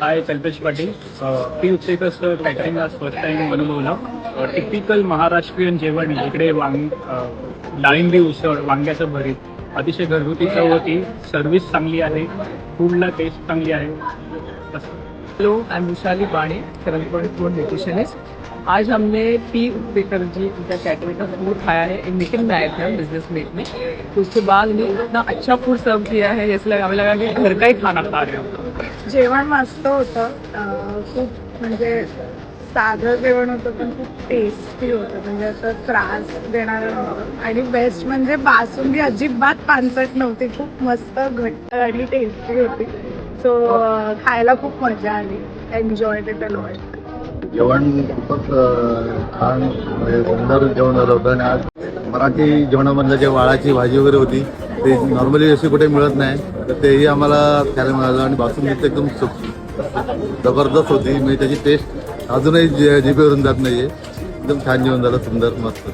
हाय कल्पेश पाटील. ती उत्तेकस कॅटरिंग आज first time अनुभवलं. टिपिकल महाराष्ट्रीयन जेवण इकडे डाळिंबी उसळ, वांग्याचं भरीत, अतिशय घरगुती चव होती. सर्व्हिस चांगली आहे, फूडला टेस्ट चांगली आहे. हेलो, आई एम विशाली बाणी, करंट फूड न्यूट्रिशनिस्ट। आज हमने पी बेकर जी का कैटरिंग का फूड खाया है। एक मीटिंग में आए थे हम बिजनेस मीट में, तो उसके बाद उन्हें इतना अच्छा फूड सर्व किया है जैसे हमें लगा कि घर का ही खाना खा रहे हो। जेवण मस्त होतं. खूप म्हणजे साधं जेवण होतं पण खूप टेस्टी होतं. म्हणजे असं त्रास देणारं नव्हतं. आणि बेस्ट म्हणजे बासुंदी अजिबात पानसट नव्हती. खूप मस्त घट्ट आणि टेस्टी होती. सो खायला खूप मजा आली. Enjoy it a lot. जेवण खूपच छान म्हणजे सुंदर जेवण झालं होतं. आणि आज मराठी जेवणामधलं जे वाळाची भाजी वगैरे होती ते नॉर्मली अशी कुठे मिळत नाही, तर तेही आम्हाला खायला मिळालं. आणि बासुंदी तर एकदम जबरदस्त होती. म्हणजे त्याची टेस्ट अजूनही जिभेवरून जात नाहीये. एकदम छान जेवण झालं, सुंदर मस्त.